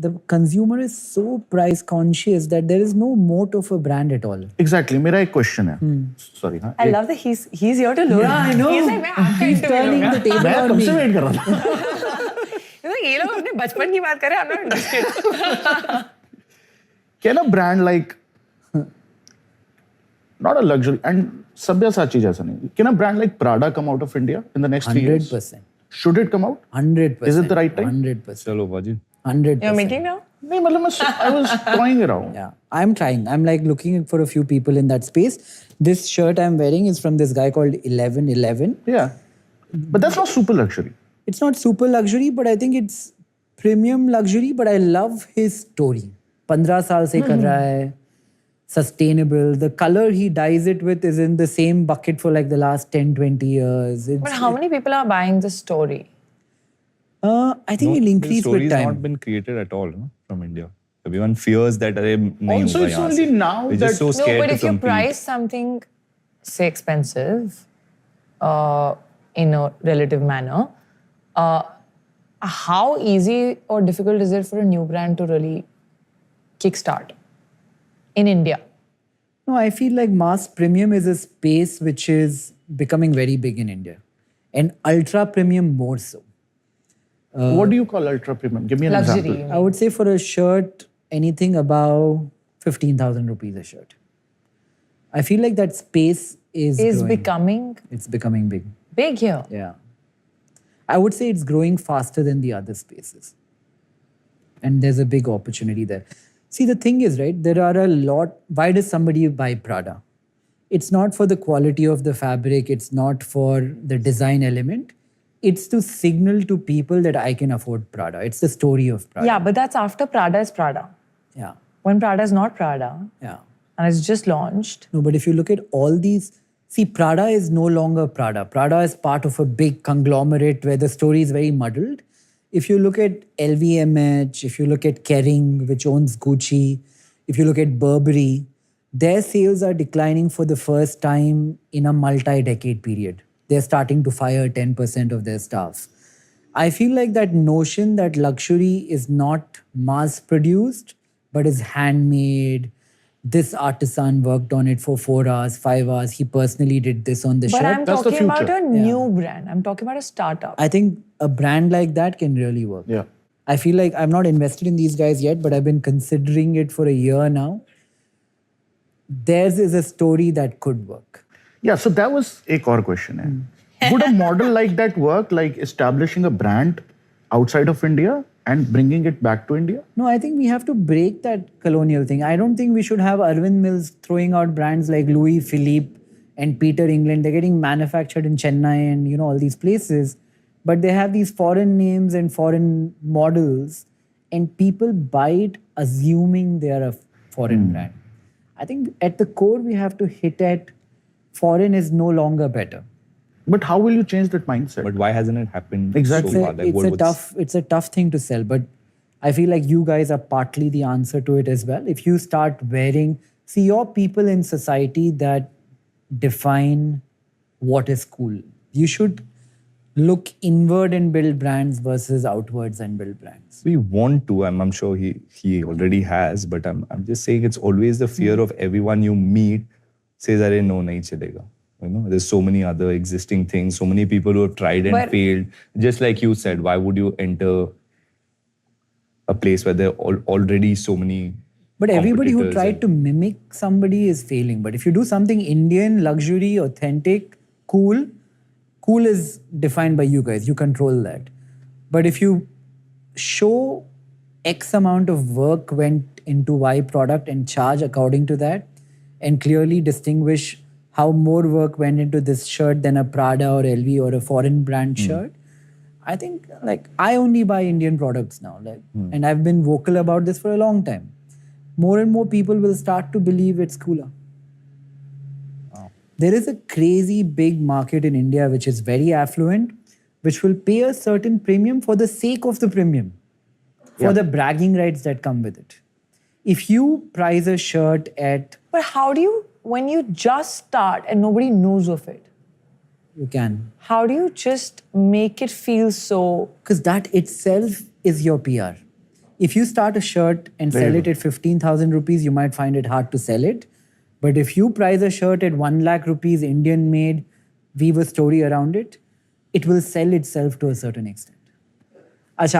the consumer is so price conscious that there is no moat of a brand at all. Exactly. मेरा एक question है. Sorry. हाँ. I love that he's here to learn. Yeah, I know. He's like, मैं आपका He's interview turning लूंगा. the table मैं on कब me. से wait कर रहा था. He's like, ये लोग अपने बचपन की बात कर रहे हैं. I'm not interested. Can a brand like not a luxury and Sabyasachi जैसा नहीं. Can a brand like Prada come out of India in the next 3 years? 100%. Should it come out? 100%. Is it the right time? 100%. चलो बाजी. 100%. You're meeting now? नहीं मतलब मैं I was toying around. Yeah, I'm trying. I'm like looking for a few people in that space. This shirt I'm wearing is from this guy called 1111. Yeah. But that's not super luxury. It's not super luxury, but I think it's premium luxury. But I love his story. 15 साल से कर रहा है. Sustainable. The color he dyes it with is in the same bucket for like the last 10-20 years. But how many people are buying this story? I think it'll increase story with has time. not been created at all, no, from India. Everyone fears that अरे नहीं Also, होगा it's यहाँ only से. now We're that- just so No, scared but to if you compete. price something, say, expensive, in a relative manner, how easy or difficult is it for a new brand to really kickstart in India? No, I feel like mass premium is a space which is becoming very big in India. And ultra premium more so. What do you call ultra premium? Give me an Luxury. example. I would say for a shirt, anything above 15,000 rupees a shirt. I feel like that space is growing. Becoming It's becoming big. big here. Yeah. I would say it's growing faster than the other spaces. And there's a big opportunity there. See, the thing is, right, there are a lot. Why does somebody buy Prada? It's not for the quality of the fabric. It's not for the design element. It's to signal to people that I can afford Prada. It's the story of Prada. Yeah, but that's after Prada is Prada. Yeah. When Prada is not Prada Yeah. and it's just launched. No, but if you look at all these, see, Prada is no longer Prada. Prada is part of a big conglomerate where the story is very muddled. If you look at LVMH, if you look at Kering, which owns Gucci, if you look at Burberry, their sales are declining for the first time in a multi-decade period. They're starting to fire 10% of their staff. I feel like that notion that luxury is not mass-produced, but is handmade. This artisan worked on it for 4 hours, 5 hours. He personally did this on the But shirt. I'm That's the talking about future. a new brand. I'm talking about a startup. I think a brand like that can really work. Yeah. I feel like I'm not invested in these guys yet, but I've been considering it for a year now. Theirs is a story that could work. Yeah, so that was एक और question है. Would a model like that work, like establishing a brand outside of India and bringing it back to India? No, I think we have to break that colonial thing. I don't think we should have Arvind Mills throwing out brands like Louis Philippe and Peter England. They're getting manufactured in Chennai and all these places, but they have these foreign names and foreign models, and people buy it assuming they are a foreign brand. I think at the core we have to hit at foreign is no longer better. But how will you change that mindset? But why hasn't it happened Exactly. so far? Like, It's a tough thing to sell, but I feel like you guys are partly the answer to it as well. If you start wearing, see, you're people in society that define what is cool. You should look inward and build brands versus outwards and build brands. We want to. I'm sure he already has, but I'm just saying it's always the fear of everyone you meet says, "Arey no, nahi chalega." There's so many other existing things, so many people who have tried and But- failed. Just like you said, why would you enter a place where there are already so many But everybody who competitors tried to mimic somebody is failing. But if you do something Indian, luxury, authentic, cool is defined by you guys. You control that. But if you show X amount of work went into Y product and charge according to that, and clearly distinguish how more work went into this shirt than a Prada or LV or a foreign brand shirt, I think like I only buy Indian products now. And I've been vocal about this for a long time. More and more people will start to believe it's cooler. There is a crazy big market in India which is very affluent, which will pay a certain premium for the sake of the premium, for the bragging rights that come with it. If you price a shirt at... But how do you, when you just start and nobody knows of it, You can. how do you just make it feel so... Because that itself is your PR. If you start a shirt and There sell you it go. at 15,000 rupees, you might find it hard to sell it. But if you price a shirt at 1 lakh rupees, Indian made, weave a story around it, it will sell itself to a certain extent. Acha,